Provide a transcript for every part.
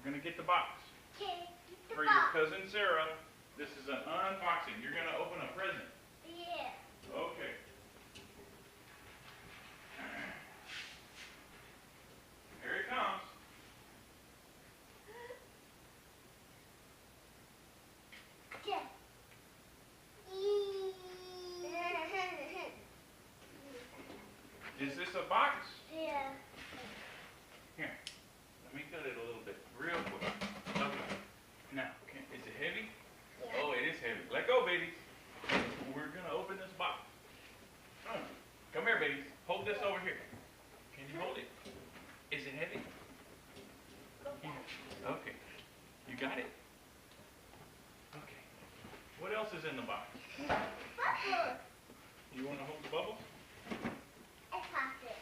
We're going to get the box. Okay, the For box. your cousin Sarah. This is an unboxing. You're going to open a present. Yeah. Okay. Here it comes. Yeah. Is this a box? Yeah. Here. Let me cut it a little bit. Real quick. Okay. Now, is it heavy? Yeah. Oh, it is heavy. Let go, babies. We're going to open this box. Come here, babies. Hold this over here. Can you hold it? Is it heavy? Yeah. Okay. You got it? Okay. What else is in the box? Bubble. You want to hold the bubble? I pop it.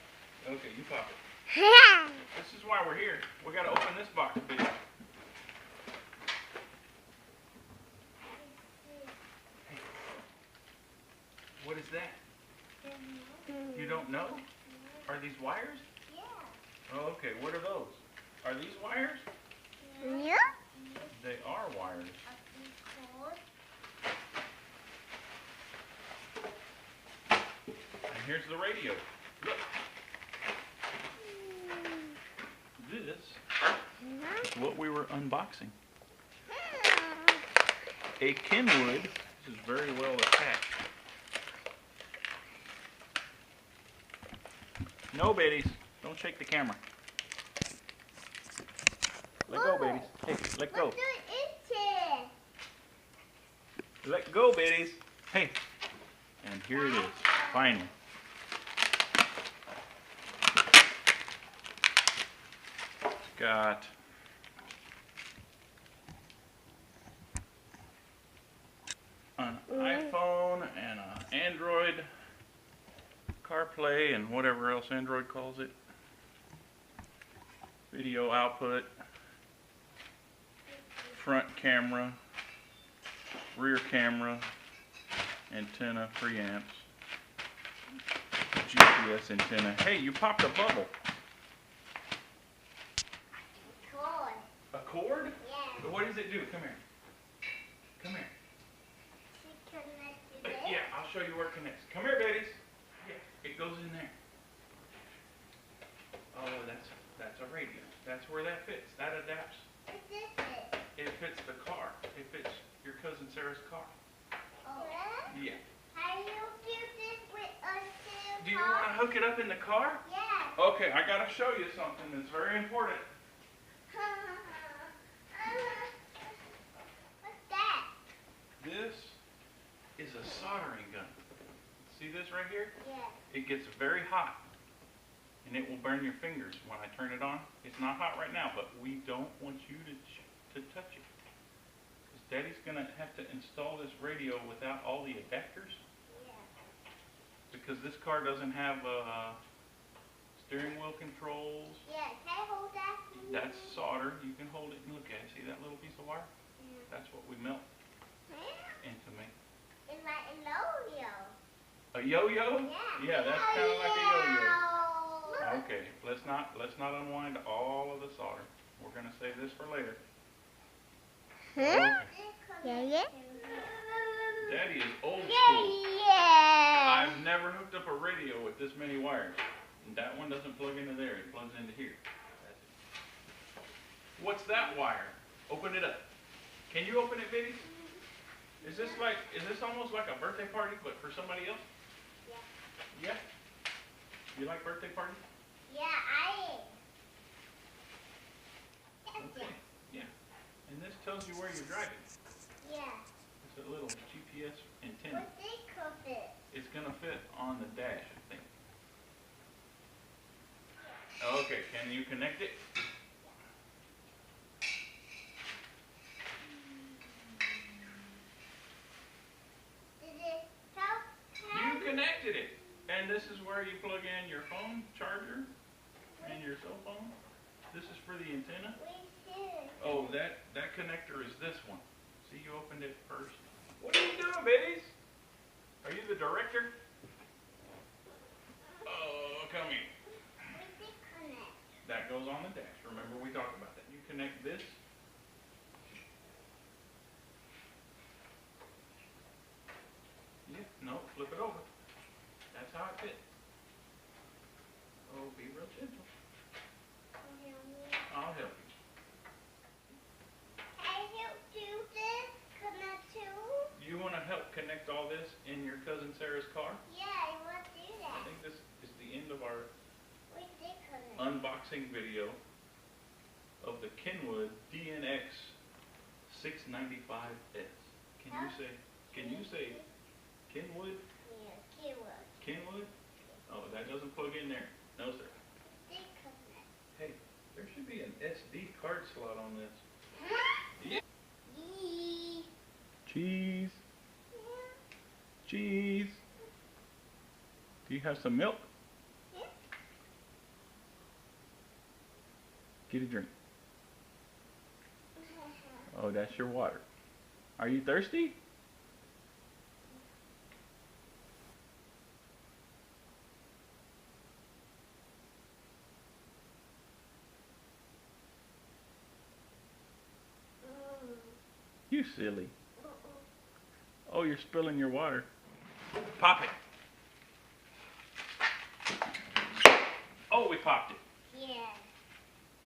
Okay, you pop it. This is why we're here. We got to open this box, baby. Hey. What is that? You don't know? Are these wires? Yeah. Oh, okay. What are those? Are these wires? Yeah. They are wires. And here's the radio. Look. This is what we were unboxing. A Kenwood. This is very well attached. No, babies. Don't shake the camera. Let go, babies. Hey, let go. Let go, babies. Hey. And here it is. Finally. It's got an iPhone and an Android, CarPlay and whatever else Android calls it. Video output, front camera, rear camera, antenna, preamps, GPS antenna. Hey, you popped a bubble. Cord. A cord? Yeah. What does it do? Come here. Come here. Yeah, I'll show you where it connects. Come here, babies. Yeah, it goes in there. Oh, that's a radio. That's where that fits. That adapts. What is it? It fits the car. It fits your cousin Sarah's car. Oh. Yeah. How do you do this with us? Do you want to hook it up in the car? Yeah. Okay, I got to show you something that's very important. What's that? This is a soldering gun. See this right here? Yeah. It gets very hot. And it will burn your fingers when I turn it on. It's not hot right now, but we don't want you to touch it. Because Daddy's going to have to install this radio without all the adapters. Yeah. Because this car doesn't have steering wheel controls. Yeah, can I hold that? That's solder. You can hold it and look at it. See that little piece of wire? Yeah. That's what we melt into make. It's like a yo-yo. A yo-yo? Yeah. Yeah, that's kind of like a yo-yo. Okay, let's not unwind all of the solder. We're gonna save this for later. Okay. Yeah. Daddy is old school. Yeah. I've never hooked up a radio with this many wires. And that one doesn't plug into there, it plugs into here. That's it. What's that wire? Open it up. Can you open it, baby? Is this almost like a birthday party, but for somebody else? Yeah. Yeah? You like birthday parties? Yeah, I am. Okay. Yeah. And this tells you where you're driving. Yeah. It's a little GPS antenna. What's it called? It's going to fit on the dash, I think. Okay, can you connect it? You connected it. And this is where you plug in your phone charger and your cell phone. This is for the antenna. Oh, that connector is this one. See, you opened it first. What are you doing, babies? Are you the director? Oh, come here. That goes on the dash. Remember, we talked about that. You connect this flip it over. That's how it fits. Oh, be real gentle. I'll help you. Can you do this? Connect to? You want to help connect all this in your cousin Sarah's car? Yeah, I want to do I that. think this is the end of our We did connect. unboxing video of the Kenwood DNX695S. Can you say Kenwood? Yeah, Kenwood. Kenwood? Oh, that doesn't plug in there. No, sir. Did connect. Hey, there should be an SD card slot on this. Yeah. Yee. Cheese. Yeah. Cheese. Do you have some milk? Yeah. Get a drink. Oh, that's your water. Are you thirsty? You silly. Oh, you're spilling your water. Pop it. Oh, we popped it. Yeah.